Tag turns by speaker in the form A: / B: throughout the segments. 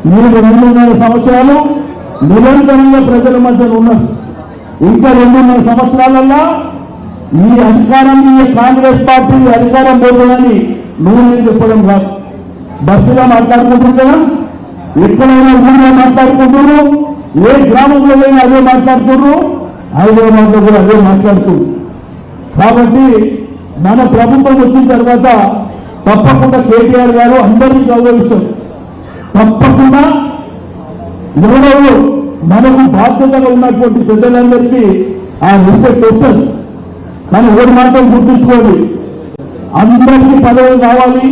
A: మీరు 2.5 సంవత్సరాలు నిరంతరంగా ప్రజల మధ్య ఉన్నారు. ఇంకా 2.5 సంవత్సరాలల్లో ఈ అధికారం కాంగ్రెస్ పార్టీ అధికారం పోతుందని నువ్వు నేను చెప్పడం కాదు. బస్సులో మాట్లాడుకుంటున్నాం, ఎక్కడైనా ఊళ్ళో మాట్లాడుకుంటున్నారు, ఏ గ్రామంలో అయినా అదే మాట్లాడుతున్నారు, హైదరాబాద్లో కూడా అదే మాట్లాడుతున్నారు. కాబట్టి మన ప్రభుత్వం వచ్చిన తర్వాత తప్పకుండా కేటీఆర్ గారు అందరినీ గౌరవిస్తారు. తప్పకుండా ఎవరెవరు మనకు బాధ్యతగా ఉన్నటువంటి పెద్దలందరికీ ఆ రెస్పెక్ట్ వస్తుంది. కానీ ఎవరి మాత్రం గుర్తుంచుకోండి, అందరికీ పదవులు కావాలి,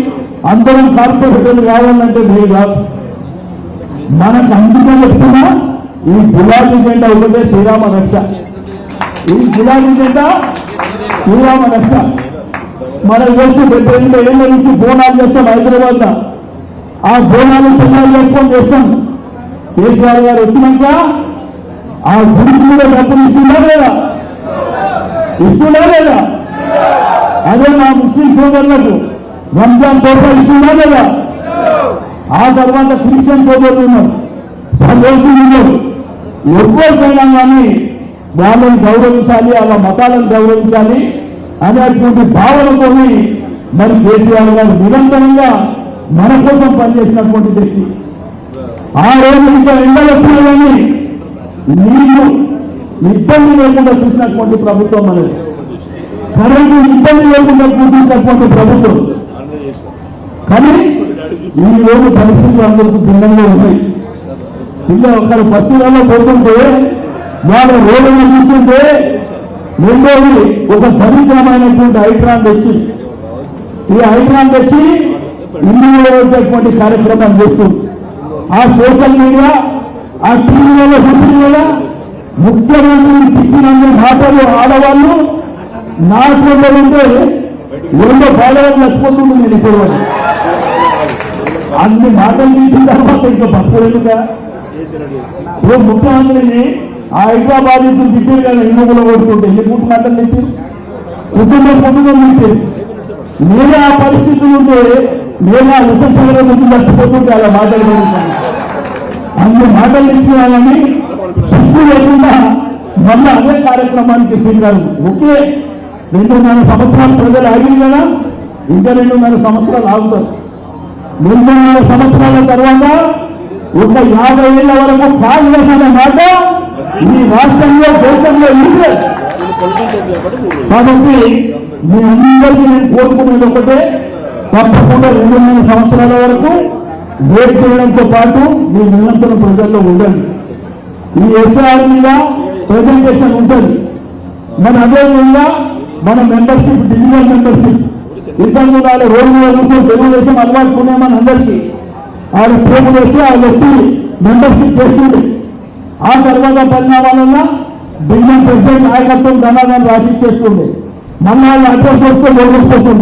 A: అందరం కార్పొరేటర్లు కావాలంటే మీరు కాదు. మనకు అందుకే చెప్తున్నా, ఈ గులాబీ జెండా ఒకటే శ్రీరామ రక్ష. ఈ గులాబీ జెండా శ్రీరామ రక్ష. మనం తెలుసు 78 ఏళ్ళ నుంచి బోనాలు చేస్తాం హైదరాబాద్ లో. ఆ బోనాలు చెన్నాలు చేసుకొని చేస్తాం. కేసీఆర్ గారు వచ్చినాక ఆ గుడికి కూడా డబ్బులు ఇస్తుందా లేదా? ఇస్తుందా లేదా? అదే మా ముస్లిం సోదరులకు రంజాన్ తోట ఇస్తుందా లేదా? ఆ తర్వాత క్రిస్టియన్ సోదరులు ఉన్నారు, సర్వేసులు ఉన్నారు. ఎవరికైనా కానీ వాళ్ళని గౌరవించాలి, వాళ్ళ మతాలను గౌరవించాలి అనేటువంటి భావనతో మరి కేసీఆర్ గారు నిరంతరంగా మన కోసం పనిచేసినటువంటి వ్యక్తి. ఆ రోజు ఇంకా ఎండలు వచ్చినాయని నీళ్లు ఇబ్బంది లేకుండా చూసినటువంటి ప్రభుత్వం అనేది, కరెంటు ఇబ్బంది లేకుండా చూసినటువంటి ప్రభుత్వం. కానీ ఈ రోజు పరిస్థితులు అందరికీ భిన్నంగా ఉన్నాయి. పిల్లలు ఒకరు బస్సులలో పోతుంటే వాళ్ళ రోడ్లను చూస్తుంటే రెండోది ఒక దరిద్రమైనటువంటి హైడ్రాన్ తెచ్చి, ఈ హైడ్రాన్ తెచ్చి ఇండియాలో వచ్చేటువంటి కార్యక్రమం చేస్తుంది. ఆ సోషల్ మీడియా, ఆ టీవీలలో చూసిన కదా ముఖ్యమంత్రిని తిట్టినందు మాటలు ఆడవాళ్ళు నాటుకుంటే రెండో బాలవాళ్ళు నచ్చిపోతుంది. నేను ఇప్పుడు అన్ని మాటలు తీసిన తర్వాత ఇంకా బస్సులుగా ఇప్పుడు ముఖ్యమంత్రిని ఆ హైదరాబాద్ తిట్టారు కదా, ఇనుగులో కొడుతుంటే ఎన్ని పూట మాటలు తిట్టారు, కుటుంబం తిట్టారు. నేనే ఆ పరిస్థితులు ఉంటే నేను ఆ విశ్వసంగా నుంచి నచ్చిపోతుంటే అలా మాట్లాడుకుంటున్నాను. అన్ని మాటలు ఇచ్చినామని సిగ్గు లేకుండా మళ్ళీ అదే కార్యక్రమానికి శ్రీకారం. ఒకే 2.5 సంవత్సరాలు ప్రజలు ఆగింది కదా, ఇంకా 2.5 సంవత్సరాలు ఆగుతారు. 2.5 సంవత్సరాల తర్వాత ఒక 50 ఏళ్ల వరకు కాంగ్రెస్ అనే మాట ఈ రాష్ట్రంలో దేశంలో ఉంది. కాబట్టి మీ అందరికీ నేను కోరుకునేది ఒకటే, తప్పకుండా 2.5 సంవత్సరాల వరకు వెయిట్ చేయడంతో పాటు మీ నిరంతరం ప్రజల్లో ఉండండి. ఈ ఎస్ఆర్ మీద ప్రెజెంటేషన్ ఉంటుంది. మన అదేవిధంగా మన మెంబర్షిప్, డిజిటల్ మెంబర్షిప్ ఇబ్బంది వాళ్ళ రోడ్డు మీద కూర్చొని తెలుగుదేశం అలవాటుకునే అందరికీ వాళ్ళ ప్రేమ చేసి వాళ్ళు వచ్చి మెంబర్షిప్ చేస్తుంది. ఆ తర్వాత పరిణామాలన్నా డివిజన్ ప్రెసిడెంట్ నాయకత్వం ధనాదాన్ని రాసిచ్చేస్తుంది. మళ్ళీ వాళ్ళు అడ్రస్ వస్తే లోపలిపోతుంది.